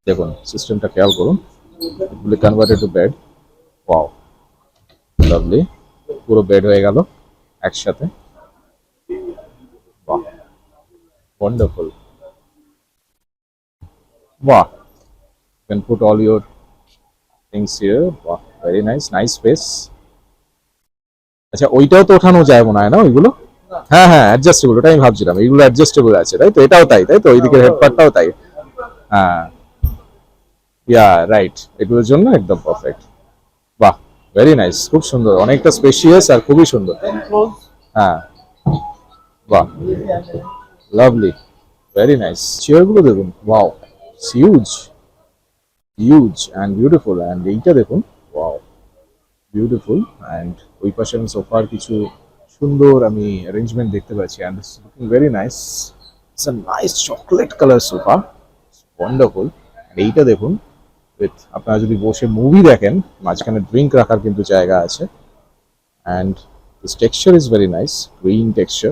দেখুন সিস্টেমটা খেয়াল করুন, এগুলি converted to bed. Wow, lovely, পুরো বেড হয়ে গেল একসাথে। বাহ, ওয়ান্ডারফুল। বাহ, you can put all your things here. বাহ, ভেরি নাইস, নাইস স্পেস। আচ্ছা, ওইটাও তো ওঠানো যায় মনে হয় না ওইগুলো? হ্যাঁ হ্যাঁ, অ্যাডজাস্টেবল, ওটাই আমি ভাবছিলাম এইগুলো অ্যাডজাস্টেবল আছে, তাই তো? এটাও তাই, তাই তো? ওইদিকের হেডপার্টটাও তাই। হ্যাঁ, ইয়া রাইট, এগুলোর জন্য একদম পারফেক্ট। বাহ, ভেরি নাইস, খুব সুন্দর, অনেকটা স্পেশিয়াস আর খুবই সুন্দর। হ্যাঁ, বাহ, লাভলি, ভেরি নাইস। চেয়ারগুলো দেখুন, wow, huge, huge and beautiful. And এইটা দেখুন, ওয়াও, বিউটিফুল। অ্যান্ড ওই পাশে আমি সোফার কিছু সুন্দর আমি অ্যারেঞ্জমেন্ট দেখতে পাচ্ছি। And this looking very nice. It's a nice chocolate colour sofa, wonderful. এইটা দেখুন, উইথ আপনারা যদি বসে মুভি দেখেন, মাঝখানে ড্রিঙ্ক রাখার কিন্তু জায়গা আছে। And this texture is very nice, green texture,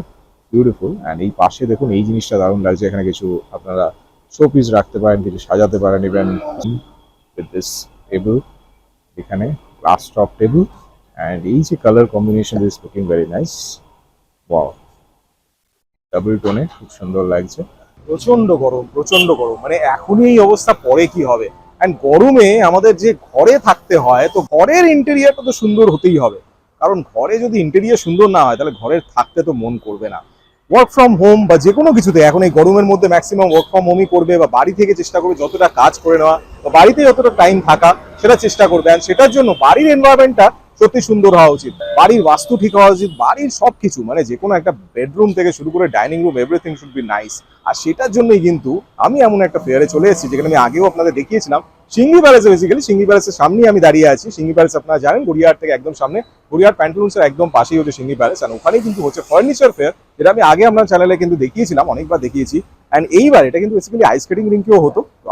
beautiful. And এই পাশে দেখুন, এই জিনিসটা দারুণ লাগছে, এখানে কিছু আপনারা শোপিস রাখতে পারেন, কিছু সাজাতে পারেন ইভেন উইথ দিস টেবিল, এখানে গ্লাস টপ টেবিল। অ্যান্ড এই যে colour combination is looking very nice. Wow, double টোনে খুব সুন্দর লাগছে। প্রচন্ড গরম, প্রচন্ড গরম, মানে এখনই এই অবস্থা, পরে কি হবে। অ্যান্ড গরমে আমাদের যে ঘরে থাকতে হয়, তো ঘরের ইন্টেরিয়ারটা তো সুন্দর হতেই হবে, কারণ ঘরে যদি ইন্টেরিয়ার সুন্দর না হয় তাহলে ঘরের থাকতে তো মন করবে না। ওয়ার্ক ফ্রম হোম বা যে কোনো কিছুতে এখন এই গরমের মধ্যে ম্যাক্সিমাম ওয়ার্ক ফ্রম হোমই করবে, বা বাড়ি থেকে চেষ্টা করবে যতটা কাজ করে নেওয়া, বা বাড়িতে যতটা টাইম থাকা সেটা চেষ্টা করবে। অ্যান্ড সেটার জন্য বাড়ির এনভায়রনমেন্টটা সত্যি সুন্দর হওয়া উচিত, বাড়ির বাস্তু ঠিক হওয়া উচিত, বাড়ির সব কিছু, মানে যে কোনো একটা বেডরুম থেকে শুরু করে dining room, everything should be nice. আর সেটার জন্যই কিন্তু আমি এমন একটা ফেয়ারে চলে এসেছি, যেখানে আমি আগেও আপনাদের দেখিয়েছিলাম, সিংহি প্যালেসে। বেসিক্যালি সিংহি প্যালেসের সামনেই আমি দাঁড়িয়ে আছি। সিংহি প্যালেস আপনারা জানেন, গড়িয়াহাট থেকে একদম সামনে, গড়িয়াহাট প্যান্টালুন্সের একদম পাশেই হচ্ছে সিংহি প্যালেস। আর ওখানেই কিন্তু হচ্ছে ফার্নিচার ফেয়ার, যেটা আমি আগে আপনার চ্যানেলে কিন্তু দেখিয়েছিলাম, অনেকবার দেখিয়েছি। অ্যান্ড এইবার এটা কিন্তু বেসিক্যালি আইস স্কেটিং রিঙ্কেও হতো, তো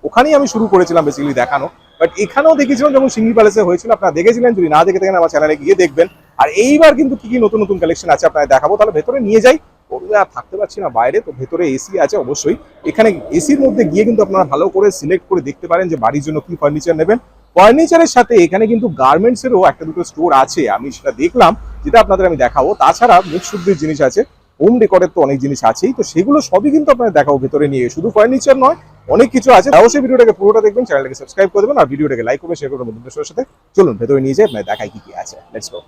ওখানেই আমি শুরু করেছিলাম বেসিক্যালি দেখানো। বাট এখানেও দেখেছিলাম যখন সিংহি প্যালেসে হয়েছিল, আপনারা দেখেছিলেন, যদি না দেখে থাকেন আমার চ্যানেলে গিয়ে দেখবেন। আর এইবার কিন্তু কি কি নতুন নতুন কালেকশন আছে আপনাদের দেখাবো। তাহলে ভেতরে নিয়ে যাই, আর থাকতে পারছি না বাইরে, তো ভেতরে এসি আছে অবশ্যই। এখানে এসির মধ্যে গিয়ে কিন্তু আপনারা ভালো করে সিলেক্ট করে দেখতে পারেন যে বাড়ির জন্য কি ফার্নিচার নেবেন। ফার্নিচারের সাথে এখানে কিন্তু গার্মেন্টসেরও একটা দুটো স্টোর আছে, আমি সেটা দেখলাম, যেটা আপনাদের আমি দেখাবো। তাছাড়া মুখ শুদ্ধির জিনিস আছে, হোম ডেকোরের তো অনেক জিনিস আছেই, তো সেগুলো সবই কিন্তু আপনাদের দেখাবো ভেতরে নিয়ে। শুধু ফার্নিচার নয়, অনেক কিছু আছে। অবশ্যই ভিডিওটাকে পুরোটা দেখবেন, চ্যানেলটাকে সাবস্ক্রাইব করে দেবেন, আর ভিডিওটাকে লাইক করবেন, শেয়ার করবেন বন্ধুদের সাথে। চলুন ভেতরে নিয়ে যাই, আপনাদের দেখাই কি কি আছে। Let's go.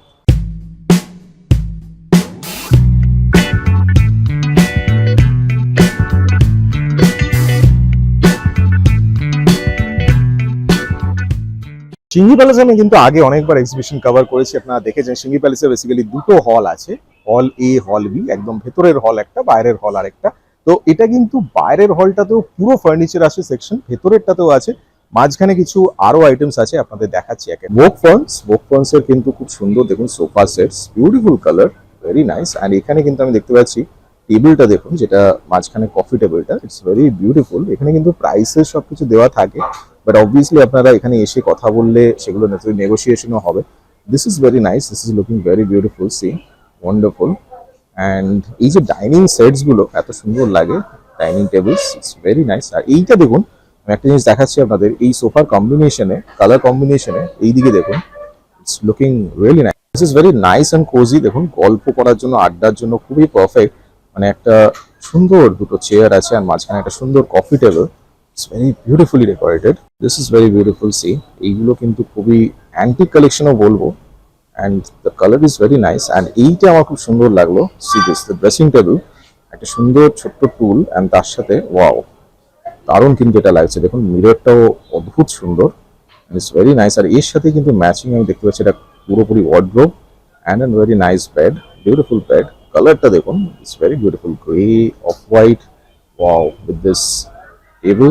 সিংহি প্যালেসে আমি কিন্তু আগে অনেকবার এক্সিবিশন কভার করেছি, আপনারা দেখেছেন। সিংহি প্যালেসে বেসিক্যালি দুটো হল আছে, হল এ, হল বি। একদম ভেতরের হল একটা, বাইরের হল আরেকটা। তো এটা কিন্তু বাইরের হলটাতেও পুরো ফার্নিচার আছে সেকশন, ভেতরেরটাতেও আছে। মাঝখানে কিছু আরো আইটেমস আছে, আপনাদের দেখাচ্ছি একে। ওক ফ্রন্টস এর কিন্তু খুব সুন্দর দেখুন sofa sets, beautiful colour, very nice. আর এখানে কিন্তু আমি দেখতে পাচ্ছি টেবিলটা দেখুন, যেটা মাঝখানে কফি টেবিলটা, ইটস ভেরি বিউটিফুল। এখানে কিন্তু প্রাইসের সবকিছু দেওয়া থাকে, বাট অবভিয়াসলি আপনারা এখানে এসে কথা বললে সেগুলো নেগোসিয়েশনও হবে। This is very nice, this is looking very beautiful, see, wonderful. And এই যে ডাইনিং সেটস গুলো এত সুন্দর লাগে, dining tables, it's very nice. আর এইটা দেখুন, আমি একটা জিনিস দেখাচ্ছি আপনাদের, এই সোফার কম্বিনেশনে, কালার কম্বিনেশনে, এইদিকে দেখুন, it's looking really nice. This is very nice and cosy. দেখুন, গল্প করার জন্য, আড্ডার জন্য খুবই পারফেক্ট। মানে একটা সুন্দর দুটো চেয়ার আছে, আর মাঝখানে একটা সুন্দর coffee table. It's very beautifully decorated, this is very beautiful, see. এইগুলো কিন্তু খুবই অ্যান্টিক কালেকশনও বলবো। And the colour is very nice. And এইটা আমার খুব সুন্দর লাগলো, see this, the dressing table, একটা সুন্দর ছোট্ট টুল। অ্যান্ড তার সাথে ওয়াও, দারুণ কিন্তু এটা লাগছে। দেখুন, মিররটাও অদ্ভুত সুন্দর, ইটস ভেরি নাইস। আর এর সাথে কিন্তু ম্যাচিং আমি দেখতে পাচ্ছি এটা পুরোপুরি wardrobe and an very nice bed, beautiful bed. কালারটা দেখুন, it's very beautiful, grey off white, wow, with this table,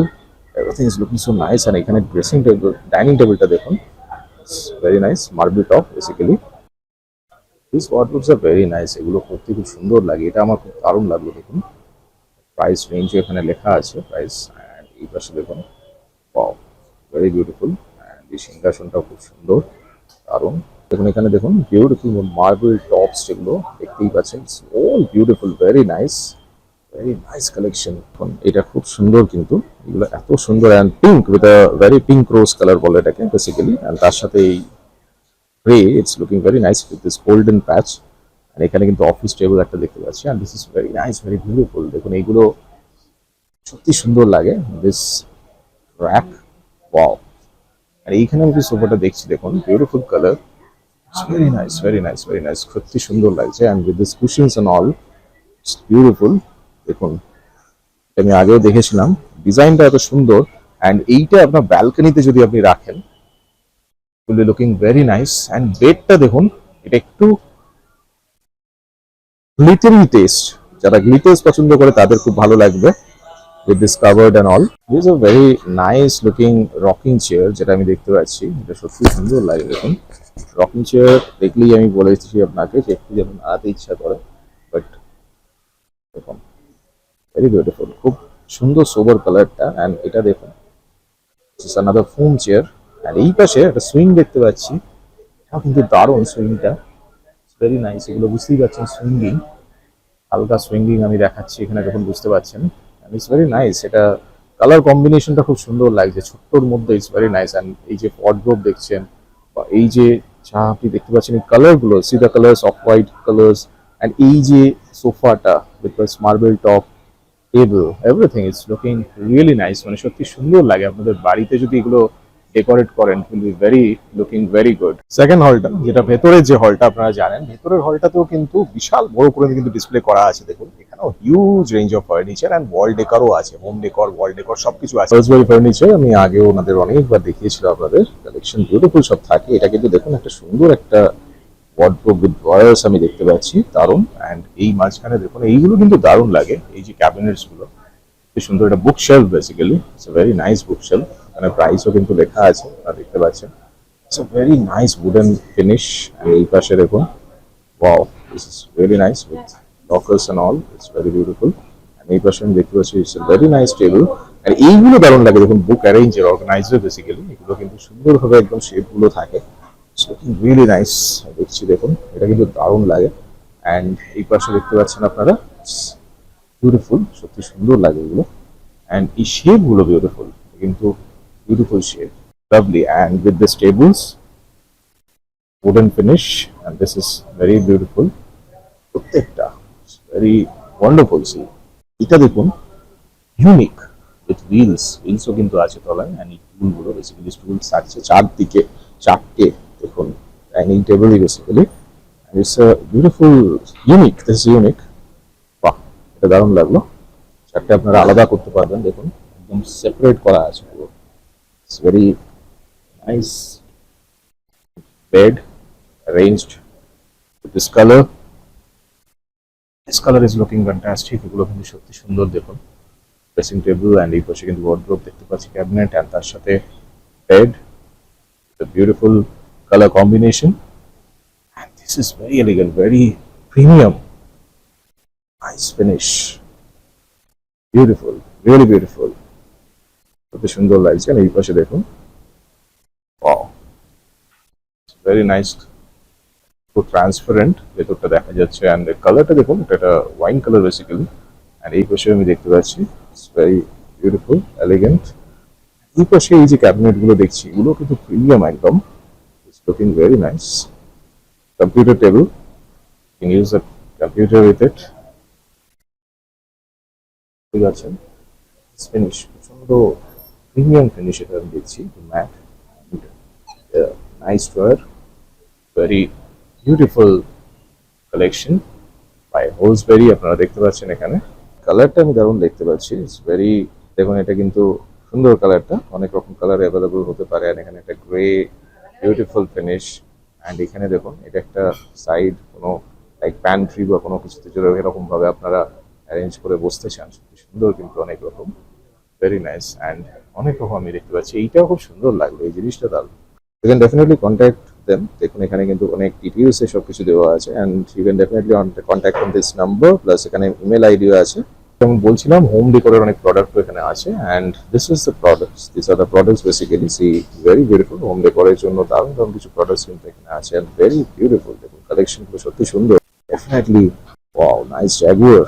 everything is looking so nice. আর এখানে ড্রেসিং টেবিল, ডাইনিং টেবিলটা দেখুন, it's very nice, marble top basically. This wardrobes are very nice, এগুলো করতে খুব সুন্দর লাগে, এটা আমার খুব দারুণ লাগলো। দেখুন, প্রাইস রেঞ্জও এখানে লেখা আছে, প্রাইস। অ্যান্ড এই পাশে দেখুন, ওয়াও, ভেরি বিউটিফুল। অ্যান্ড এই সিংহাসনটাও খুব সুন্দর, দারুণ। দেখুন, এখানে দেখুন বিউটিফুল মার্বেল টপস, যেগুলো দেখতেই পাচ্ছেন, all beautiful, very nice, very nice collection. এটা খুব সুন্দর কিন্তু এগুলো এত সুন্দর, and pink with a very pink rose colour বলে এটাকে বেসিক্যালি, অ্যান্ড তার সাথে এই grey, it's looking very nice with this golden patch. আর এখানে কিন্তু অফিস টেবিল একটা দেখতে পাচ্ছি, and this is very nice, very beautiful. দেখুন এইগুলো সত্যি সুন্দর লাগে, দিস র্যাক, ওয়াও। আর এইখানে আমি যে সোফাটা দেখছি দেখুন, beautiful colour, it's very nice, very nice, very nice, সত্যি সুন্দর লাগছে, and with this cushions and all, it's beautiful. দেখুন আমি আগেও দেখেছিলাম, ডিজাইনটা এত সুন্দর, অ্যান্ড এইটা আপনার ব্যালকনিতে যদি আপনি রাখেন, will looking very nice. And বেডটা দেখুন, এটা একটু গ্লিটারি টেস্ট, যারা গ্লিটার্স পছন্দ করে তাদের খুব ভালো লাগবে, with this covered and all. This a very nice looking rocking chair, যেটা আমি দেখতে পাচ্ছি, এটা সত্যি সুন্দর লাগে। দেখুন রকিং চেয়ার দেখলেই আমি বলেছি আপনাকে যে একটু যেন আলাদা ইচ্ছা করে, বাট দেখুন ভেরি বিউটিফুল, খুব সুন্দর সোবার কালারটা। অ্যান্ড এটা দেখুন, দিস আনাদার ফোম চেয়ার। আর এই পাশে একটা সুইং দেখতে পাচ্ছি, এটাও কিন্তু দারুণ সুইংটা, ভেরি নাইস। এগুলো বুঝতেই পারছেন সুইঙ্গিং, হালকা সুইঙ্গিং আমি দেখাচ্ছি এখানে, যখন বুঝতে পারছেন, ইটস ভেরি নাইস। এটা কালার কম্বিনেশনটা খুব সুন্দর লাগছে ছোট্টর মধ্যে, ইটস ভেরি নাইস। অ্যান্ড এই যে ওয়ার্ডরোব দেখছেন, বা এই যে যা আপনি দেখতে পাচ্ছেন এই কালারগুলো, C the colours off white colours, and এই যে সোফাটা with marble top, table, everything is looking really nice. মানে সত্যি সুন্দর লাগে, আপনাদের বাড়িতে যদি এগুলো ডেকোরেট করেন, will be very looking very good. Second হলটা, যেটা ভেতরের যে হলটা আপনারা জানেন, ভেতরের হলটাতেও কিন্তু বিশাল বড় করে কিন্তু ডিসপ্লে করা আছে। দেখুন এখানেও huge range of furniture and wall ডেকারও আছে, হোম ডেকর, ওয়াল ডেকর সবকিছু আছে। সার্সবারি ফার্নিচার আমি আগেও ওনাদের অনেকবার দেখিয়েছিলাম, আপনাদের কালেকশন বিউটিফুল সব থাকে। এটা কিন্তু দেখুন একটা সুন্দর একটা ওয়ার্ডরোব উইথ ড্রয়ার্স আমি দেখতে পাচ্ছি, দারুণ। অ্যান্ড এই মাঝখানে দেখুন এইগুলো কিন্তু দারুণ লাগে, এই যে ক্যাবিনেটস গুলো কি সুন্দর। এটা book shelf basically, it's a very nice book shelf. এখানে প্রাইসও কিন্তু লেখা আছে, আপনারা দেখতে পাচ্ছেন। It's a very nice wooden finish. এই পাশে দেখুন, wow, this is really nice with lockers and all, it's very beautiful. এই পাশে আমি দেখতে পাচ্ছি, it's a very nice table. আর এইগুলো দারুণ লাগে দেখুন, বুক অ্যারেঞ্জের, অর্গানাইজার বেসিক্যালি, এগুলো কিন্তু সুন্দরভাবে একদম শেপ গুলো থাকে, রিয়েলি নাইস। দেখছি দেখুন, এটা কিন্তু দারুণ লাগে। অ্যান্ড এই পাশে দেখতে পাচ্ছেন আপনারা, বিউটিফুল, সত্যি সুন্দর লাগে এগুলো। অ্যান্ড এই শেপ গুলো বিউটিফুল, কিন্তু beautiful shape, lovely. And with this tables, wooden finish, and this is very beautiful, প্রত্যেকটা ভেরি ওয়ান্ডারফুল। সি এটা দেখুন, ইউনিক উইথ হুইলসও কিন্তু আছে তলায়। অ্যান্ড এই টুলগুলো বেসিক্যালি টুলস আছে চারদিকে, চারটে দেখুন ডাইনিং টেবিলই basically, it's a beautiful, unique, this unique. বাহ, এটা দারুণ লাগলো। চারটে আপনারা আলাদা করতে পারবেন, দেখুন একদম সেপারেট করা আছে পুরো, it's very nice. Bed arranged with this color, this color is looking fantastic। এগুলো কিন্তু সত্যি সুন্দর দেখুন, ড্রেসিং টেবিল, অ্যান্ড এই পাশে কিন্তু ওয়ার্ডরোব দেখতে পাচ্ছি, ক্যাবিনেট, অ্যান্ড তার সাথে bed, the beautiful color combination, and this is very elegant, very premium, nice finish, beautiful, really beautiful, কত সুন্দর লাগছে। আর এই পাশে দেখুন, wow, very nice, খুব ট্রান্সপারেন্ট ভেতরটা দেখা যাচ্ছে। অ্যান্ড কালারটা দেখুন, এটা ওয়াইন কালার বেসিক্যালি। অ্যান্ড এই পাশে আমি দেখতে পাচ্ছি, ইটস ভেরি বিউটিফুল, এলিগেন্ট। এই পাশে এই যে ক্যাবিনেট গুলো দেখছি, এগুলো কিন্তু প্রিমিয়াম একদম, it's looking very nice. Computer table, you can use a computer with it, ঠিক আছে। ফিনিশ প্রচন্ড প্রিমিয়াম ফিনিশ, এটা আমি দেখছি, matte, nice drawer, very beautiful collection by Wholesbury, আপনারা দেখতে পাচ্ছেন এখানে। কালারটা আমি দারুণ দেখতে পাচ্ছি, ইটস ভেরি, দেখুন এটা কিন্তু সুন্দর কালারটা, অনেক রকম কালার অ্যাভেলেবল হতে পারে। আর এখানে একটা গ্রে বিউটিফুল ফিনিশ। অ্যান্ড এখানে দেখুন, এটা একটা সাইড কোনো লাইক প্যান্ট্রি বা কোনো কিছুতে যদি এরকম ভাবে আপনারা অ্যারেঞ্জ করে বসতে চান, সত্যি সুন্দর কিন্তু অনেক রকম, ভেরি নাইস। অ্যান্ড অনেক রকম আমি দেখতে পাচ্ছি, এইটাও খুব সুন্দর লাগলো, এই জিনিসটা দারুণ। You can definitely contact them, দেখুন এখানে কিন্তু অনেক ডিটেলস এ সব কিছু দেওয়া আছে। And you can definitely contact on this number, plus এখানে ইমেল আইডিও আছে। যেমন বলছিলাম, হোম ডেকোরের অনেক প্রোডাক্ট এখানে আছে। And this is the products, this are the products basically. See very beautiful, home ডেকোরের জন্য দারুণ দারুণ কিছু প্রোডাক্টস কিন্তু এখানে আছে, অ্যান্ড ভেরি বিউটিফুল। দেখুন কালেকশনগুলো সত্যি সুন্দর, ডেফিনেটলি। ওয়াও, নাইস জাগুয়ার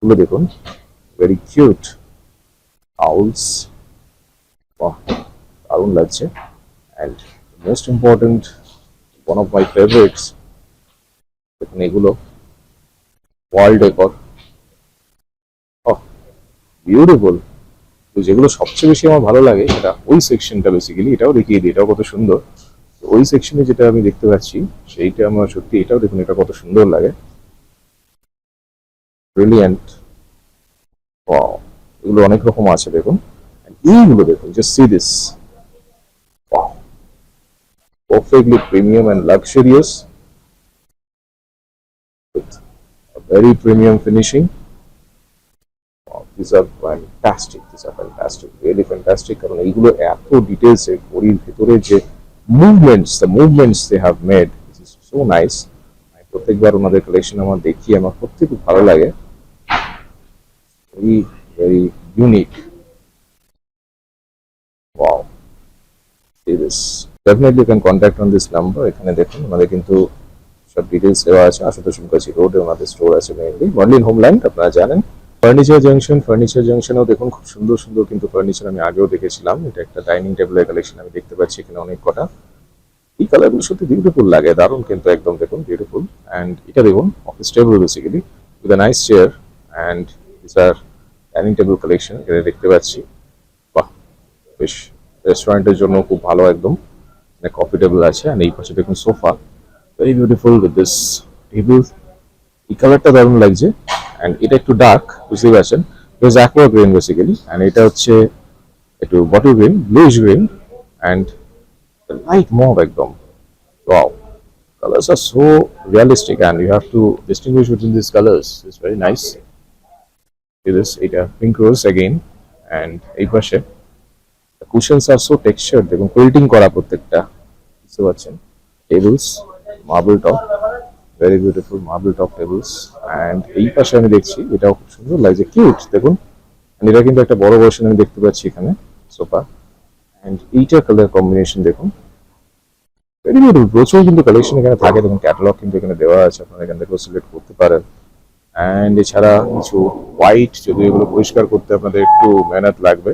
গুলো দেখুন, ভেরি কিউট, আউলস, বাহ দারুণ লাগছে। And most important, one of my favourites, দেখুন এগুলো ওয়াল ডেকর, বিউটিফুল। তো যেগুলো সবচেয়ে বেশি আমার ভালো লাগে সেটা ওই সেকশনটা, বেসিক্যালি এটাও দেখিয়ে দিই, এটাও কত সুন্দর। ওই সেকশনে যেটা আমি দেখতে পাচ্ছি সেইটা আমার সত্যি, এটাও দেখুন এটা কত সুন্দর লাগে, ব্রিলিয়ান্ট। ওয়াও, এগুলো অনেক রকম আছে দেখুন। এইগুলো দেখুন, just see this, wow, perfectly premium and luxurious with very premium finishing. These are fantastic, these are fantastic, really fantastic, কারণ এইগুলো এত ডিটেলসে ঘড়ির ভেতরে যে movements they have made, this is so nice. প্রত্যেকবার ওনাদের কালেকশন আমার দেখি, আমার সত্যি খুব ভালো লাগে, very very unique. Wow, see this, definitely you can contact on this number। এখানে দেখুন আমাদের কিন্তু সব ডিটেলস দেওয়া আছে, আশুতোষ মুখার্জি রোডে ওনাদের স্টোর আছে মেইনলি, মডলিন হোমল্যান্ড আপনারা জানেন। ফার্নিচার জাংশনেও দেখুন খুব সুন্দর সুন্দর কিন্তু ফার্নিচার আমি আগেও দেখেছিলাম। এটা একটা ডাইনিং টেবিলের কালেকশন আমি দেখতে পাচ্ছি এখানে অনেক কটা। এই কালারগুলো সত্যি বিউটিফুল লাগে, দারুণ কিন্তু একদম দেখুন বিউটিফুল। অ্যান্ড এটা দেখুন office table basically with a nice chair, and this আর ডাইনিং টেবিল কালেকশন এখানে দেখতে পাচ্ছি। বাহ, বেশ রেস্টুরেন্টের জন্য খুব ভালো একদম। কফি টেবিল আছে, অ্যান্ড এই পাশে দেখুন sofa, very beautiful with this table. এই কালারটা দারুণ লাগছে, অ্যান্ড এটা একটু ডার্ক, বুঝতেই পারছেন, বেশ অ্যাকোয়া গ্রিন বেসিক্যালি, অ্যান্ড এটা হচ্ছে একটু bottle green, bluish green, and light mauve একদম। Wow, colors are so realistic and you have to distinguish between these colors. It's very nice. It is এটা pink rose again, and এই পাশে the cushions are so textured, দেখুন quilting করা প্রত্যেকটা, বুঝতে পারছেন। Tables marble top, very beautiful marble top tables. And এই পাশে আমি দেখছি এটাও খুব সুন্দর লাগছে, কিউট দেখুন। এটা কিন্তু একটা বড় ভার্সন আমি দেখতে পাচ্ছি এখানে সোফা, অ্যান্ড এইটার কালার কম্বিনেশন দেখুন, ভেরি বিউটিফুল। প্রচুর কিন্তু কালেকশন এখানে থাকে, দেখুন ক্যাটালগ কিন্তু এখানে দেওয়া আছে, আপনারা এখান থেকে সিলেক্ট করতে পারেন। অ্যান্ড এছাড়া কিছু হোয়াইট, যদি এগুলো পরিষ্কার করতে আপনাদের একটু মেহনত লাগবে।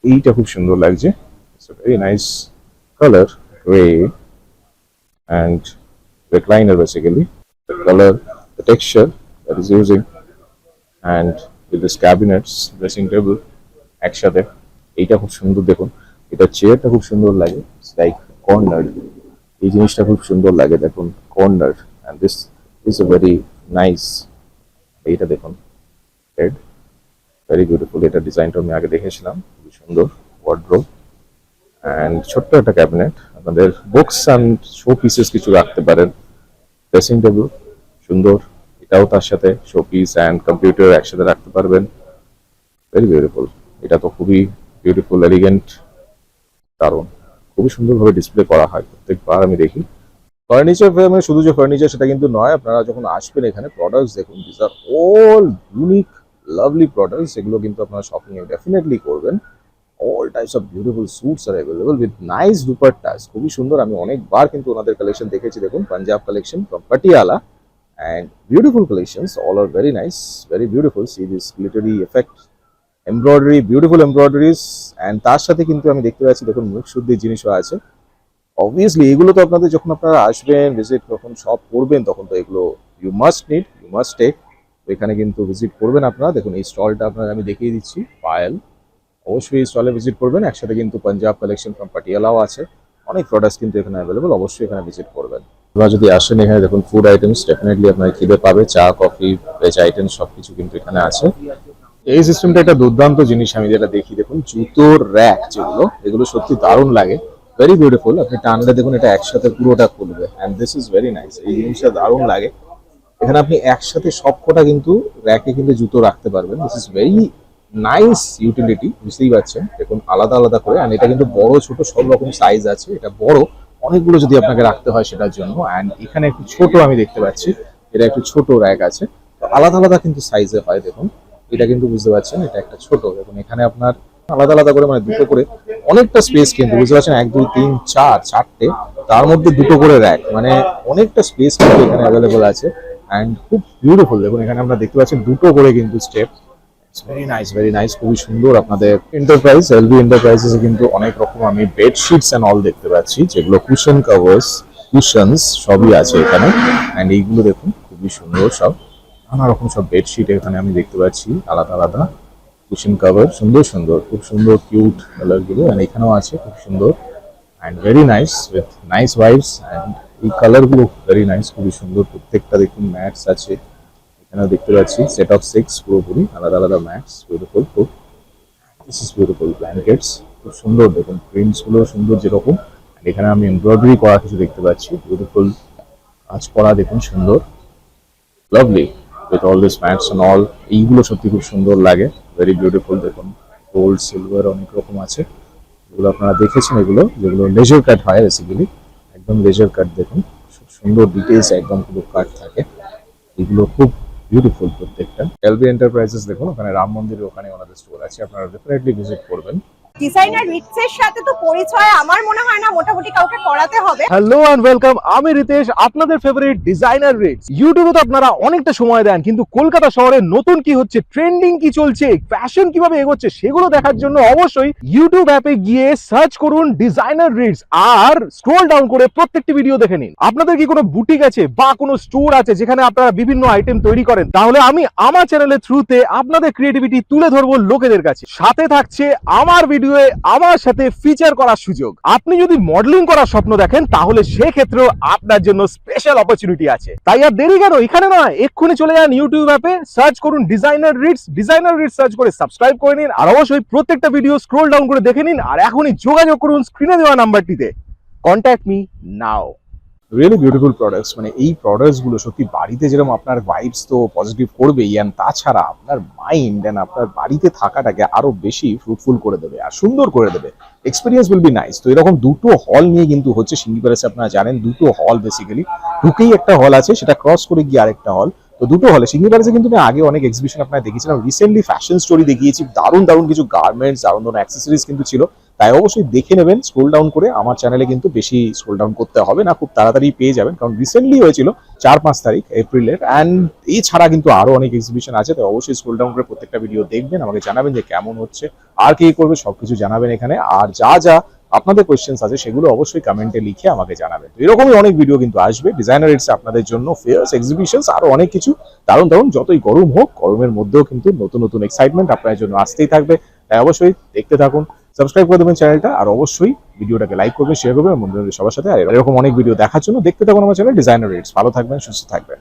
এইটা খুব সুন্দর লাগছে, it's a very nice colour, grey and recliner basically, the color, the texture that is using, and with this cabinets, dressing table একসাথে, এইটা খুব সুন্দর দেখুন। এটা চেয়ারটা খুব সুন্দর লাগে, লাইক কর্নার, এই জিনিসটা খুব সুন্দর লাগে দেখুন, corner, and this is a very nice. এইটা দেখুন হেড, ভেরি বিউটিফুল। এটা ডিজাইনটা আমি আগে দেখেছিলাম, খুবই সুন্দর। ওয়ার্ড্রোব অ্যান্ড ছোট্ট একটা ক্যাবিনেট, আপনাদের বুকস অ্যান্ড শো পিসেস কিছু রাখতে পারেন। ড্রেসিং টেবিল সুন্দর, এটাও তার সাথে শোপিস অ্যান্ড কম্পিউটার একসাথে রাখতে পারবেন, ভেরি বিউটিফুল। এটা তো খুবই বিউটিফুল, এলিগেন্ট, দারুণ, খুবই সুন্দরভাবে ডিসপ্লে করা হয় প্রত্যেকবার আমি দেখি। ফার্নিচার ফেয়ারে শুধু যে ফার্নিচার সেটা কিন্তু নয়, আপনারা যখন আসবেন এখানে প্রোডাক্টস দেখুন, this are all unique lovely products, এগুলো কিন্তু আপনারা শপিং এ ডেফিনেটলি করবেন। All types of beautiful suits are available with nice dupattas, খুবই সুন্দর। আমি অনেকবার কিন্তু ওনাদের কালেকশন দেখেছি, দেখুন Punjab collection from Patiala, and beautiful collections, all are very nice, very beautiful. See this glittery effect, embroidery, beautiful embroideries, and তার সাথে কিন্তু আমি দেখতে পাচ্ছি দেখুন মুখ শুদ্ধির জিনিসও আছে। অবভিয়াসলি এগুলো তো আপনাদের যখন আপনারা আসবেন ভিজিট, যখন সব করবেন তখন তো এগুলো you must need, you must take. এখানে কিন্তু ভিজিট করবেন আপনারা, দেখুন এই স্টলটা আপনারা আমি দেখিয়ে দিচ্ছি, পায়েল, অবশ্যই এই স্টলে ভিজিট করবেন। একসাথে কিন্তু পাঞ্জাব কালেকশন ফ্রম পাটিয়ালাও আছে, অনেক প্রোডাক্টস কিন্তু এখানে অ্যাভেলেবল, অবশ্যই এখানে ভিজিট করবেন। আপনারা যদি আসেন এখানে দেখুন ফুড আইটেমস ডেফিনেটলি আপনার খিদে পাবে, চা কফি ভেজ আইটেম সবকিছু কিন্তু এখানে আছে। এই সিস্টেমটা একটা দুর্দান্ত জিনিস আমি যেটা দেখি, দেখুন জুতোর র্যাক যেগুলো, এগুলো সত্যি দারুণ লাগে, ভেরি বিউটিফুল। আপনি টানলে দেখুন এটা একসাথে পুরোটা খুলবে, and this is very nice, এই জিনিসটা দারুণ লাগে। এখানে আপনি একসাথে সবকটা কিন্তু র্যাকে কিন্তু জুতো রাখতে পারবেন, this is very nice utility, বুঝতেই পারছেন দেখুন আলাদা আলাদা করে। অ্যান্ড এটা কিন্তু বড় ছোট সব রকম সাইজ আছে, এটা বড় অনেকগুলো যদি আপনাকে রাখতে হয় সেটার জন্য। অ্যান্ড এখানে একটু ছোট আমি দেখতে পাচ্ছি, এটা একটু ছোট র্যাক আছে, আলাদা আলাদা কিন্তু সাইজে হয় দেখুন। এটা কিন্তু বুঝতে পারছেন এটা একটা ছোট, দেখুন এখানে আপনার আলাদা আলাদা করে মানে দুটো করে, অনেকটা স্পেস কিন্তু বুঝতে পারছেন, 1 2 3 4 চারটে, তার মধ্যে দুটো করে র্যাক, মানে অনেকটা স্পেস কিন্তু এখানে অ্যাভেলেবল আছে। অ্যান্ড খুব বিউটিফুল, দেখুন এখানে আমরা দেখতে পাচ্ছেন দুটো করে কিন্তু স্টেপ, ভেরি নাইস, খুবই সুন্দর। আপনাদের এন্টারপ্রাইজ, এলভি এন্টারপ্রাইজেসে কিন্তু অনেক রকম আমি বেডশিটস এন্ড অল দেখতে পাচ্ছি, যেগুলো কুশন কাভার্স, কুশনস সবই আছে এখানে। অ্যান্ড এইগুলো দেখুন খুবই সুন্দর, সব নানা রকম সব বেডশিট এখানে আমি দেখতে পাচ্ছি, আলাদা আলাদা কুশন কাভার, সুন্দর সুন্দর, খুব সুন্দর কিউট কালারগুলো। অ্যান্ড এখানেও আছে খুব সুন্দর and very nice with nice vibes. And এই কালারগুলো ভেরি নাইস, খুবই সুন্দর। প্রত্যেকটা দেখুন ম্যাটস আছে এখানে দেখতে পাচ্ছি, সেট অফ 6 পুরোপুরি আলাদা আলাদা ম্যাটস, বিউটিফুল। খুব দিস ইজ বিউটিফুল ব্ল্যাঙ্কেটস, খুব সুন্দর দেখুন, প্রিন্টস গুলো সুন্দর যেরকম। এখানে আমি এমব্রয়ডারি করা কিছু দেখতে পাচ্ছি, বিউটিফুল কাজ করা দেখুন, সুন্দর, lovely with all this mats and all. এইগুলো সত্যি খুব সুন্দর লাগে, ভেরি বিউটিফুল। দেখুন গোল্ড সিলভার অনেক রকম আছে, এগুলো আপনারা দেখেছেন, এগুলো যেগুলো লেজার কাট হয় বেসিক্যালি, একদম লেজার কাট। দেখুন খুব সুন্দর ডিটেলস, একদম পুরো কাট থাকে, এগুলো খুব বিউটিফুল প্রত্যেকটা। এলবি এন্টারপ্রাইজেস দেখুন, ওখানে রাম মন্দিরের ওখানে ওনাদের স্টোর আছে, আপনারা ডেফিনেটলি ভিজিট করবেন। ডিজাইনার রিটসের সাথে তো পরিচয় আমার মনে হয় না মোটামুটি কাউকে করাতে হবে। হ্যালো এন্ড ওয়েলকাম, আমি রিতেশ, আপনাদের ফেভারিট ডিজাইনার রিটস। ইউটিউবে তো আপনারা অনেকটা সময় দেন, কিন্তু কলকাতা শহরে নতুন কি হচ্ছে, ট্রেন্ডিং কি চলছে, ফ্যাশন কিভাবে এগোচ্ছে, সেগুলো দেখার জন্য অবশ্যই ইউটিউব অ্যাপে গিয়ে সার্চ করুন ডিজাইনার রিটস আর স্ক্রল ডাউন করে প্রত্যেকটি ভিডিও দেখে নিন। আপনাদের কি কোনো বুটিক আছে বা কোনো স্টোর আছে যেখানে আপনারা বিভিন্ন আইটেম তৈরি করেন, তাহলে আমি আমার চ্যানেলের থ্রুতে আপনাদের ক্রিয়েটিভিটি তুলে ধরবো লোকেদের কাছে। সাথে থাকছে আমার ভিডিওয়ে আমার সাথে ফিচার করার সুযোগ। আপনি যদি মডেলিং করার স্বপ্ন দেখেন, তাহলে সেক্ষেত্রেও আপনার জন্য স্পেশাল অপরচুনিটি আছে। তাই আর দেরি কেন, এখানে নয়, এক্ষুনি চলে যান ইউটিউব অ্যাপে, সার্চ করুন designer Ritz, designer Ritz search করে সাবস্ক্রাইব করে নিন, আর অবশ্যই প্রত্যেকটা ভিডিও স্ক্রল ডাউন করে দেখে নিন, আর এখনই যোগাযোগ করুন স্ক্রিনে দেওয়া নাম্বারটিতে। Contact me now. Really beautiful products, মানে এই প্রোডাক্টস গুলো সত্যি বাড়িতে যেরকম আপনার ভাইবস তো পজিটিভ করবেই, অ্যান্ড তাছাড়া আপনার মাইন্ড অ্যান্ড আপনার বাড়িতে থাকাটাকে আরো বেশি ফ্রুটফুল করে দেবে আর সুন্দর করে দেবে। Experience will be nice. তো এরকম দুটো হল নিয়ে কিন্তু হচ্ছে সিঙ্গি প্যালেসে, আপনারা জানেন দুটো হল বেসিক্যালি, ঢুকেই একটা হল আছে, সেটা ক্রস করে গিয়ে আরেকটা হল। তো দুটো হলে সিঙ্গি প্যালেসে কিন্তু আমি আগে অনেক এক্সিবিশন আপনারা দেখেছিলাম, রিসেন্টলি ফ্যাশন স্টোরি দেখিয়েছি, দারুণ দারুণ কিছু গার্মেন্টস, দারুণ দারুণ অ্যাক্সেসরিজ কিন্তু ছিল। তাই অবশ্যই দেখে নেবেন স্ক্রল ডাউন করে। আমার চ্যানেলে কিন্তু বেশি স্ক্রল ডাউন করতে হবে না, খুব তাড়াতাড়ি পেয়ে যাবেন, কারণ রিসেন্টলি হয়েছিল 4-5 তারিখ এপ্রিলের। অ্যান্ড এছাড়া কিন্তু আরো অনেক এক্সিবিশন আছে, তাই অবশ্যই স্ক্রল ডাউন করে প্রত্যেকটা ভিডিও দেখবেন, আমাকে জানাবেন যে কেমন হচ্ছে, আর কে করবে সবকিছু জানাবেন এখানে। আর যা যা আপনাদের কোয়েশ্চেন্স আছে সেগুলো অবশ্যই কমেন্টে লিখে আমাকে জানাবেন। তো এরকমই অনেক ভিডিও কিন্তু আসবে ডিজাইনার রিটস আপনাদের জন্য, ফেয়ার্স, এক্সিবিশনস, আরো অনেক কিছু দারুণ দারুণ। যতই গরম হোক, গরমের মধ্যেও কিন্তু নতুন নতুন এক্সাইটমেন্ট আপনাদের জন্য আসতেই থাকবে। তাই অবশ্যই দেখতে থাকুন, সাবস্ক্রাইব করে দেবেন চ্যানেলটা, আর অবশ্যই ভিডিওটাকে লাইক করবেন, শেয়ার করবেন বন্ধুদের সবার সাথে। আর এরকম অনেক ভিডিও দেখার জন্য দেখতে থাকুন আমার চ্যানেল ডিজাইনার রিটস। ভালো থাকবেন, সুস্থ থাকবেন।